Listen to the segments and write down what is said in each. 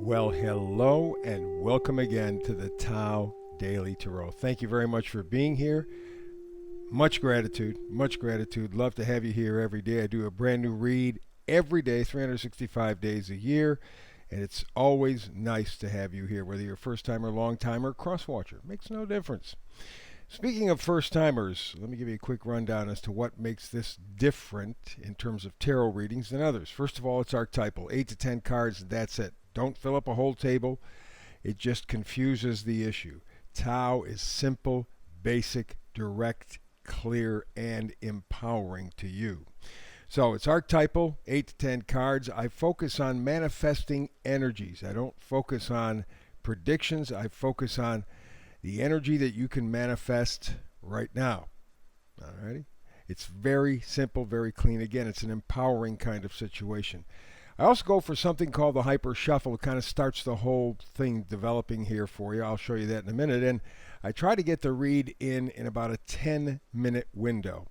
Well, hello and welcome again to the Tao Daily Tarot. Thank you very much for being here. Much gratitude, much gratitude. Love to have you here every day. I do a brand new read every day, 365 days a year, and it's always nice to have you here, whether you're a first timer, long timer, cross watcher. Makes no difference. Speaking of first timers, let me give you a quick rundown as to what makes this different in terms of tarot readings than others. First of all, it's archetypal, 8 to 10 cards, that's it. Don't fill up a whole table. It just confuses the issue. Tao is simple, basic, direct, clear, and empowering to you. So it's archetypal, 8 to 10 cards. I focus on manifesting energies. I don't focus on predictions. I focus on the energy that you can manifest right now. Alrighty? It's very simple, very clean. Again, it's an empowering kind of situation. I also go for something called the hyper shuffle. It kind of starts the whole thing developing here for you. I'll show you that in a minute. And I try to get the read in about a 10-minute window.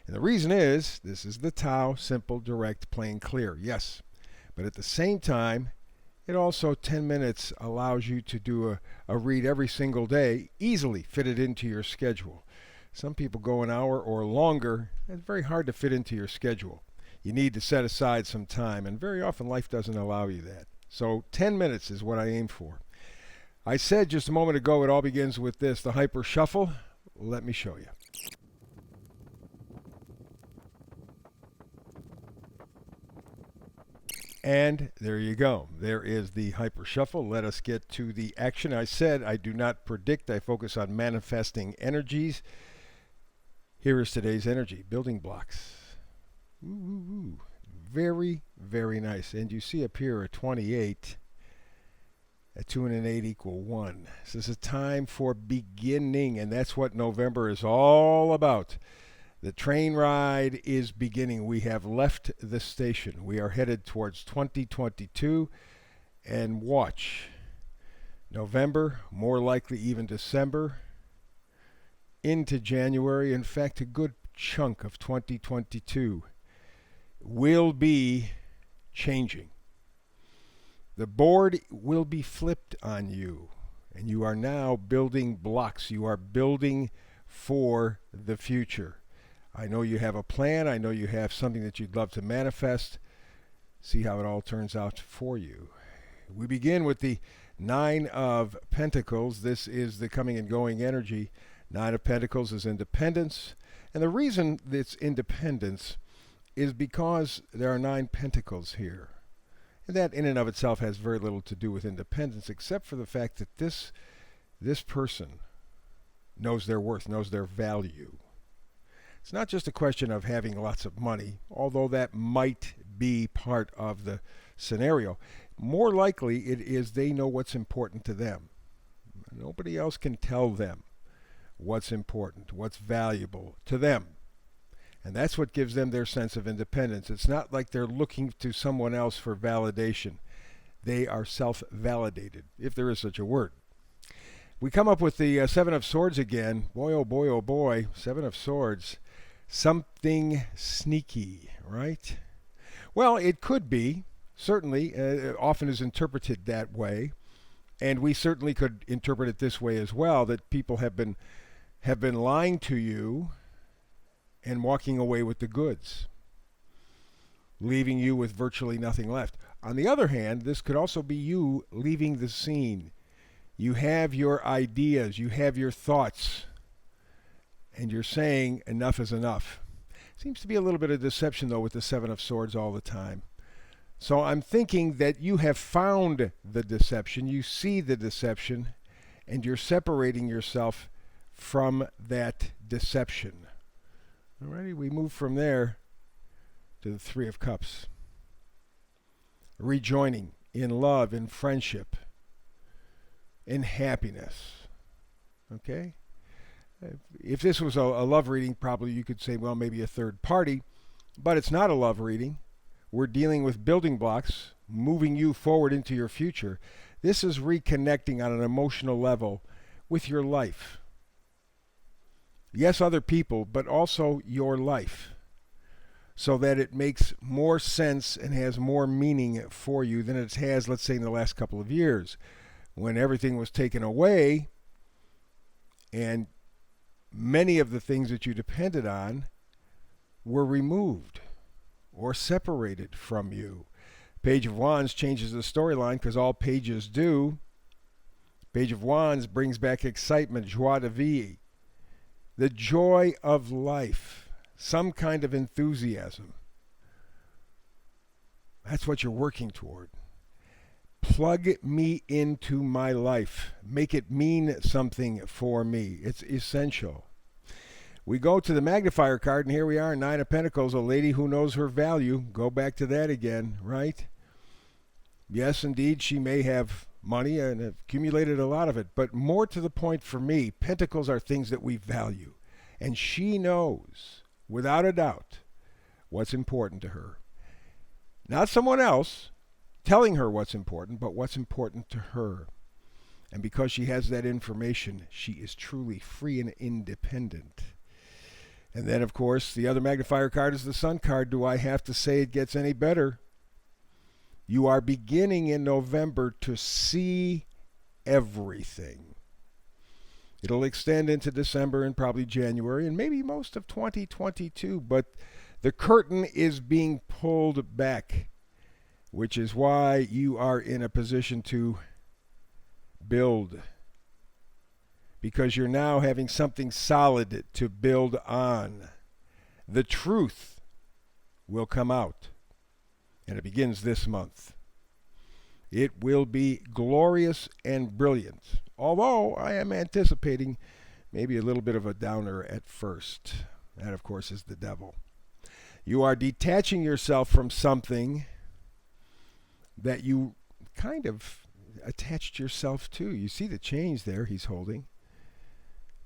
And the reason is, this is the Tao, simple, direct, plain, clear. Yes. But at the same time, it also, 10 minutes allows you to do a read every single day, easily fit it into your schedule. Some people go an hour or longer. It's very hard to fit into your schedule. You need to set aside some time, and very often life doesn't allow you that. So 10 minutes is what I aim for. I said just a moment ago it all begins with this, the hyper shuffle. Let me show you. And there you go. There is the hyper shuffle. Let us get to the action. I said I do not predict. I focus on manifesting energies. Here is today's energy, building blocks. Ooh, very, very nice. And you see up here a 28, a 2 and an 8 equal 1. This is a time for beginning, and that's what November is all about. The train ride is beginning. We have left the station. We are headed towards 2022. And watch. November, more likely even December, into January. In fact, a good chunk of 2022 will be changing. The board will be flipped on you. And you are now building blocks. You are building for the future. I know you have a plan. I know you have something that you'd love to manifest. See how it all turns out for you. We begin with the 9 of Pentacles. This is the coming and going energy. 9 of Pentacles is independence. And the reason it's independence is because there are 9 pentacles here. And that in and of itself has very little to do with independence, except for the fact that this person knows their worth, knows their value. It's not just a question of having lots of money, although that might be part of the scenario. More likely it is they know what's important to them. Nobody else can tell them what's important, what's valuable to them. And that's what gives them their sense of independence. It's not like they're looking to someone else for validation. They are self-validated, if there is such a word. We come up with the 7 of Swords again. Boy, oh boy, oh boy. 7 of Swords. Something sneaky, right? Well, it could be. Certainly, often is interpreted that way. And we certainly could interpret it this way as well, that people have been lying to you and walking away with the goods, leaving you with virtually nothing left. On the other hand, this could also be you leaving the scene. You have your ideas, you have your thoughts, and you're saying enough is enough. Seems to be a little bit of deception, though, with the 7 of Swords all the time. So I'm thinking that you have found the deception, you see the deception, and you're separating yourself from that deception. Alrighty, we move from there to the 3 of Cups. Rejoining in love, in friendship, in happiness. Okay? If this was a love reading, probably you could say, well, maybe a third party, but it's not a love reading. We're dealing with building blocks, moving you forward into your future. This is reconnecting on an emotional level with your life. Yes, other people, but also your life. so that it makes more sense and has more meaning for you than it has, let's say, in the last couple of years, when everything was taken away and many of the things that you depended on were removed or separated from you. Page of Wands changes the storyline because all pages do. Page of Wands brings back excitement, joie de vivre, the joy of life, some kind of enthusiasm. That's what you're working toward. Plug me into my life. Make it mean something for me. It's essential. We go to the magnifier card, and here we are, Nine of Pentacles, a lady who knows her value. Go back to that again, right? Yes, indeed, she may have money and have accumulated a lot of it, but more to the point for me, pentacles are things that we value. And she knows, without a doubt, what's important to her. Not someone else telling her what's important, but what's important to her. And because she has that information, she is truly free and independent. And then, of course, the other magnifier card is the Sun card. Do I have to say it gets any better? You are beginning in November to see everything. It'll extend into December and probably January and maybe most of 2022, but the curtain is being pulled back, which is why you are in a position to build, because you're now having something solid to build on. The truth will come out, and it begins this month. It will be glorious and brilliant, although I am anticipating maybe a little bit of a downer at first. That, of course, is the devil. You are detaching yourself from something that you kind of attached yourself to. You see the chains there he's holding.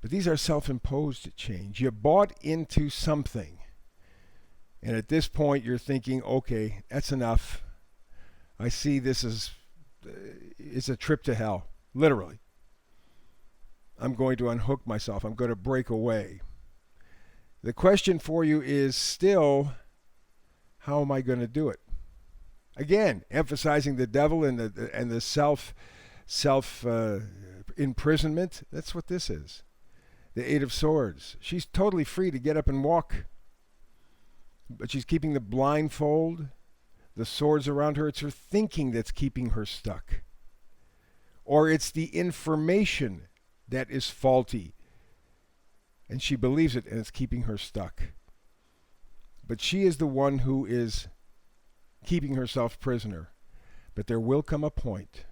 But these are self-imposed chains. You bought into something. And at this point, you're thinking, okay, that's enough. I see this is it's a trip to hell, literally. I'm going to unhook myself. I'm going to break away. The question for you is still, how am I going to do it? Again, emphasizing the devil and the self imprisonment. That's what this is. The Eight of Swords. She's totally free to get up and walk, but she's keeping the blindfold, the swords around her. It's her thinking that's keeping her stuck. Or it's the information that is faulty, and she believes it, and it's keeping her stuck. But she is the one who is keeping herself prisoner. But there will come a point,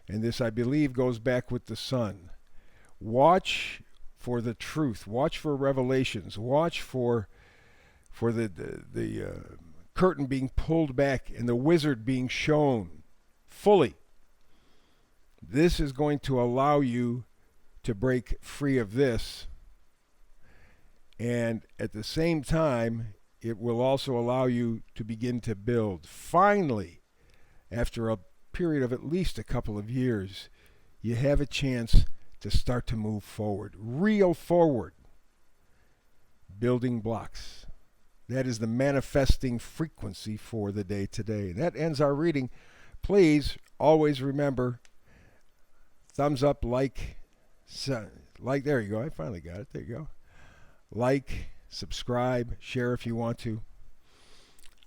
and this, I believe, goes back with the sun. Watch for the truth. Watch for revelations. Watch for the curtain being pulled back and the wizard being shown fully. This is going to allow you to break free of this, and at the same time, it will also allow you to begin to build. Finally, after a period of at least a couple of years, you have a chance to start to move forward, real forward. Building blocks. That is the manifesting frequency for the day today. And that ends our reading. Please always remember, thumbs up, like, there you go. I finally got it. There you go. Like, subscribe, share if you want to.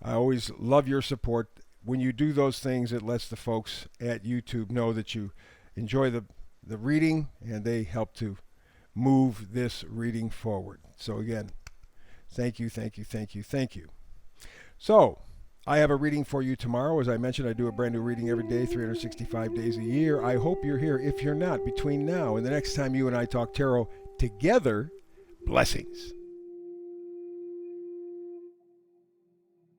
I always love your support. When you do those things, it lets the folks at YouTube know that you enjoy the reading, and they help to move this reading forward. So again, thank you, thank you, thank you, thank you. So, I have a reading for you tomorrow. As I mentioned, I do a brand new reading every day, 365 days a year. I hope you're here. If you're not, between now and the next time you and I talk tarot together, blessings.